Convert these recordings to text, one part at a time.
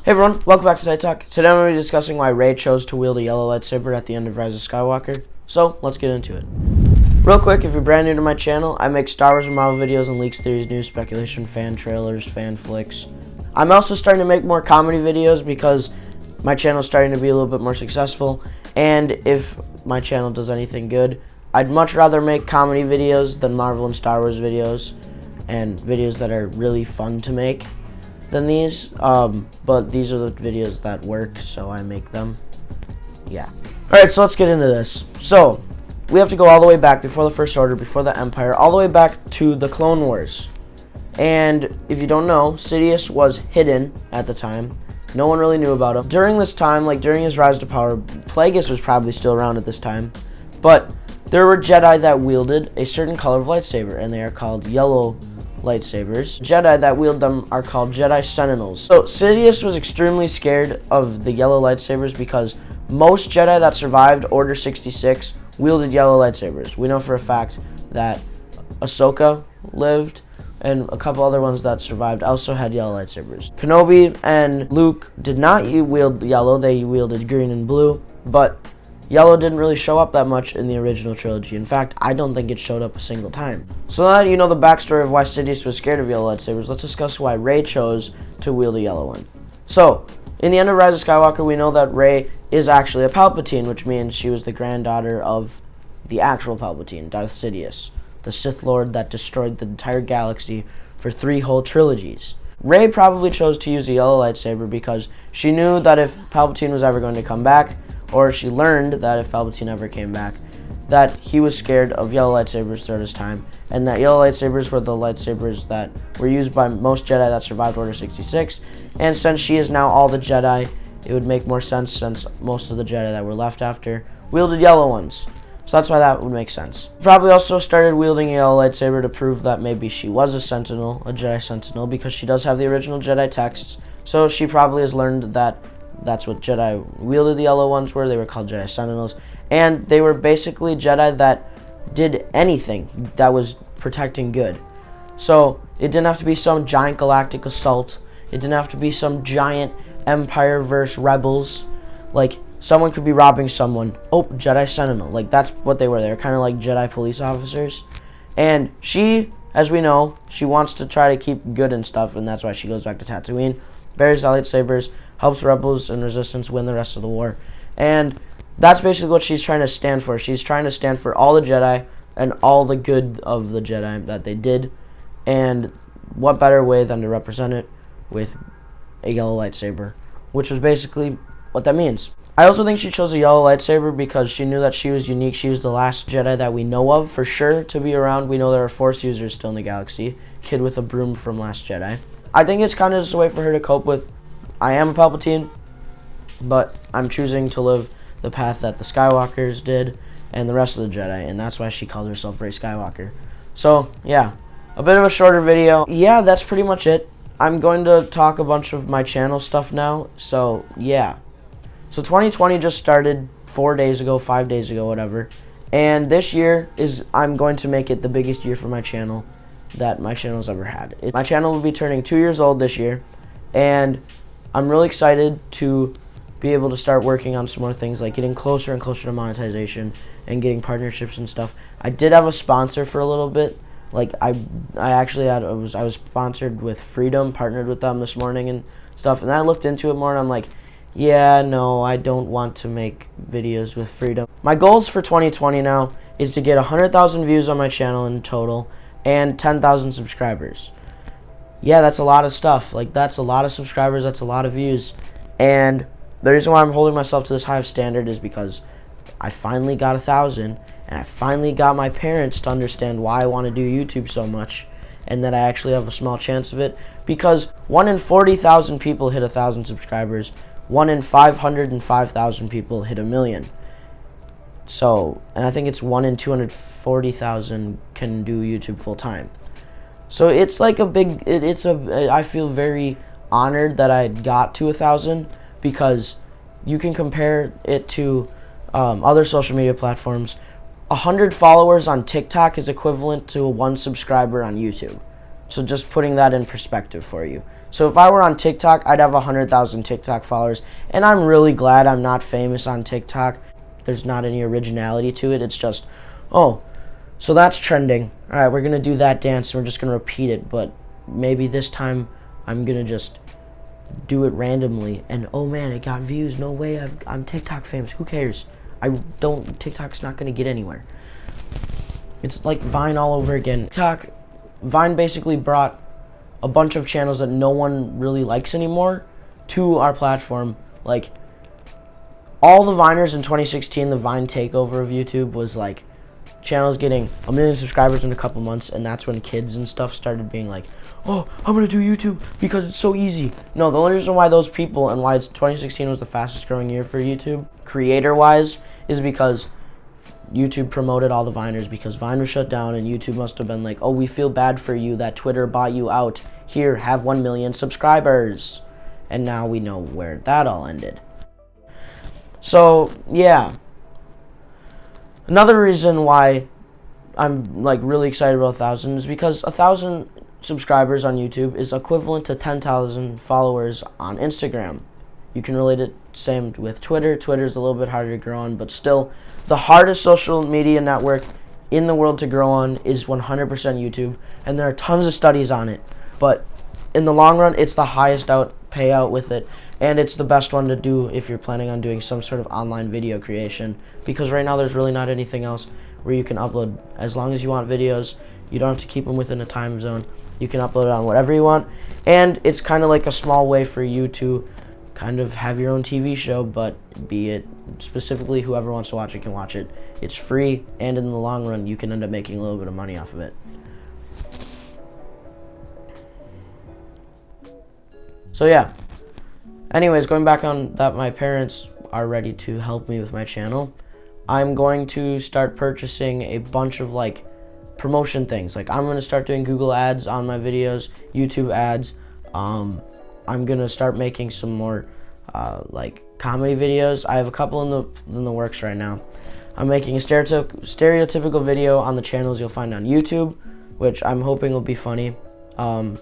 Hey everyone, welcome back to Tight Talk. Today I'm going to be discussing why Rey chose to wield a yellow lightsaber at the end of Rise of Skywalker. So, let's get into it. Real quick, if you're brand new to my channel, I make Star Wars and Marvel videos and leaks, theories, news, speculation, fan trailers, fan flicks. I'm also starting to make more comedy videos because my channel is starting to be a little bit more successful. And if my channel does anything good, I'd much rather make comedy videos than Marvel and Star Wars videos and videos that are really fun to make than these, but these are the videos that work, so I make them. Yeah. Alright, so let's get into this. So, we have to go all the way back before the First Order, before the Empire, all the way back to the Clone Wars. And if you don't know, Sidious was hidden at the time. No one really knew about him. During this time, like during his rise to power, Plagueis was probably still around at this time, but there were Jedi that wielded a certain color of lightsaber, and they are called yellow lightsabers. Jedi that wield them are called Jedi Sentinels. So Sidious was extremely scared of the yellow lightsabers because most Jedi that survived Order 66 wielded yellow lightsabers. We know for a fact that Ahsoka lived, and a couple other ones that survived also had yellow lightsabers. Kenobi and Luke did not wield yellow, they wielded green and blue, but yellow didn't really show up that much in the original trilogy. In fact, I don't think it showed up a single time. So now that you know the backstory of why Sidious was scared of yellow lightsabers, let's discuss why Rey chose to wield a yellow one. So, in the end of Rise of Skywalker, we know that Rey is actually a Palpatine, which means she was the granddaughter of the actual Palpatine, Darth Sidious, the Sith Lord that destroyed the entire galaxy for 3 whole trilogies. Rey probably chose to use a yellow lightsaber because she knew that if Palpatine was ever going to come back, or she learned that if Palpatine ever came back, that he was scared of yellow lightsabers throughout his time, and that yellow lightsabers were the lightsabers that were used by most Jedi that survived Order 66, and since she is now all the Jedi, it would make more sense since most of the Jedi that were left after wielded yellow ones. So that's why that would make sense. Probably also started wielding a yellow lightsaber to prove that maybe she was a Sentinel, a Jedi Sentinel, because she does have the original Jedi texts, so she probably has learned that that's what Jedi wielded the yellow ones were. They were called Jedi Sentinels. And they were basically Jedi that did anything that was protecting good. So it didn't have to be some giant galactic assault. It didn't have to be some giant Empire versus Rebels. Like, someone could be robbing someone. Oh, Jedi Sentinel. Like, that's what they were. They were kind of like Jedi police officers. And she, as we know, she wants to try to keep good and stuff. And that's why she goes back to Tatooine, buries the lightsabers, helps Rebels and Resistance win the rest of the war. And that's basically what she's trying to stand for. She's trying to stand for all the Jedi and all the good of the Jedi that they did. And what better way than to represent it with a yellow lightsaber, which was basically what that means. I also think she chose a yellow lightsaber because she knew that she was unique. She was the last Jedi that we know of for sure to be around. We know there are Force users still in the galaxy. Kid with a broom from Last Jedi. I think it's kind of just a way for her to cope with, I am a Palpatine, but I'm choosing to live the path that the Skywalkers did and the rest of the Jedi, and that's why she called herself Rey Skywalker. So, yeah, a bit of a shorter video. Yeah, that's pretty much it. I'm going to talk a bunch of my channel stuff now, so, yeah. So 2020 just started 4 days ago, 5 days ago, whatever, and this year I'm going to make it the biggest year for my channel that my channel's ever had. My channel will be turning 2 years old this year, and I'm really excited to be able to start working on some more things, like getting closer and closer to monetization and getting partnerships and stuff. I did have a sponsor for a little bit. Like I actually had I was sponsored with Freedom, partnered with them this morning and stuff, and I looked into it more and I'm like, yeah, no, I don't want to make videos with Freedom. My goals for 2020 now is to get 100,000 views on my channel in total and 10,000 subscribers. Yeah, that's a lot of stuff. Like, that's a lot of subscribers, that's a lot of views. And the reason why I'm holding myself to this high of standard is because I finally got 1,000, and I finally got my parents to understand why I want to do YouTube so much, and that I actually have a small chance of it, because 1 in 40,000 people hit 1,000 subscribers, 1 in 505,000 people hit 1 million. So, and I think it's 1 in 240,000 can do YouTube full time. So it's like a big, I feel very honored that I got to 1,000, because you can compare it to other social media platforms. 100 followers on TikTok is equivalent to 1 subscriber on YouTube. So just putting that in perspective for you. So if I were on TikTok, I'd have 100,000 TikTok followers, and I'm really glad I'm not famous on TikTok. There's not any originality to it. It's just, oh, so that's trending. All right, we're gonna do that dance, and we're just gonna repeat it. But maybe this time I'm gonna just do it randomly, and oh man, it got views. No way, I'm TikTok famous. Who cares? TikTok's not gonna get anywhere. It's like Vine all over again. Vine basically brought a bunch of channels that no one really likes anymore to our platform. Like, all the Viners in 2016, the Vine takeover of YouTube was like channels getting 1 million subscribers in a couple months, and that's when kids and stuff started being like, oh, I'm gonna do YouTube because it's so easy. No, the only reason why those people, and why 2016 was the fastest growing year for YouTube, creator wise, is because YouTube promoted all the Viners, because Vine was shut down, and YouTube must have been like, oh, we feel bad for you that Twitter bought you out. Here, have 1 million subscribers. And now we know where that all ended. So, yeah. Another reason why I'm like really excited about 1,000 is because 1,000 subscribers on YouTube is equivalent to 10,000 followers on Instagram. You can relate it same with Twitter. Twitter's a little bit harder to grow on, but still, the hardest social media network in the world to grow on is 100% YouTube, and there are tons of studies on it. But in the long run, it's the highest payout with it, and it's the best one to do if you're planning on doing some sort of online video creation, because right now there's really not anything else where you can upload. As long as you want videos, you don't have to keep them within a time zone. You can upload it on whatever you want, and it's kind of like a small way for you to kind of have your own TV show, but be it specifically whoever wants to watch it can watch it. It's free, and in the long run, you can end up making a little bit of money off of it. So yeah. Anyways, going back on that, my parents are ready to help me with my channel. I'm going to start purchasing a bunch of like promotion things. Like, I'm going to start doing Google ads on my videos, YouTube ads. I'm gonna start making some more like comedy videos. I have a couple in the works right now. I'm making a stereotypical video on the channels you'll find on YouTube, which I'm hoping will be funny. I've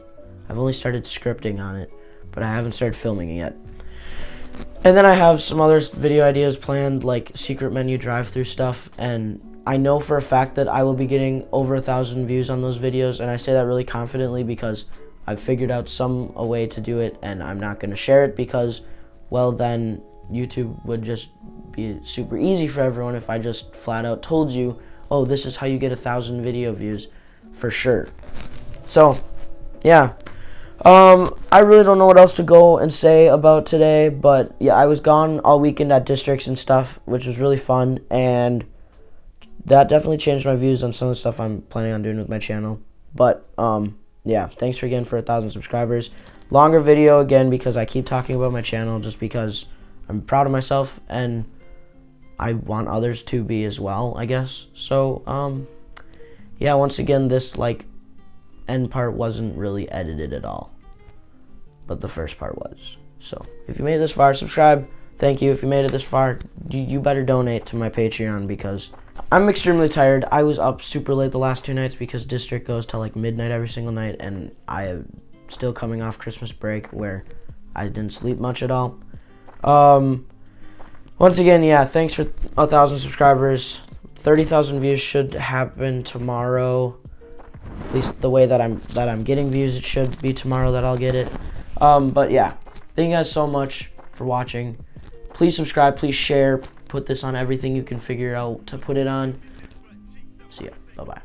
only started scripting on it, but I haven't started filming it yet. And then I have some other video ideas planned, like secret menu drive-through stuff, and I know for a fact that I will be getting over 1,000 views on those videos, and I say that really confidently because I've figured out a way to do it, and I'm not going to share it because, well, then YouTube would just be super easy for everyone if I just flat out told you, oh, this is how you get 1,000 video views for sure. So, yeah. I really don't know what else to go and say about today, but yeah, I was gone all weekend at districts and stuff, which was really fun, and that definitely changed my views on some of the stuff I'm planning on doing with my channel. But, yeah, thanks again for 1,000 subscribers. Longer video again because I keep talking about my channel just because I'm proud of myself and I want others to be as well, I guess. So, yeah, once again, this like end part wasn't really edited at all, but the first part was. So, if you made it this far, subscribe. Thank you. If you made it this far, you better donate to my Patreon because I'm extremely tired. I was up super late the last 2 nights because district goes till like midnight every single night, and I am still coming off Christmas break where I didn't sleep much at all. Once again, yeah, thanks for 1,000 subscribers. 30,000 views should happen tomorrow. At least the way that I'm getting views, it should be tomorrow that I'll get it. But yeah, thank you guys so much for watching. Please subscribe, please share, put this on everything you can figure out to put it on. See ya. Bye-bye.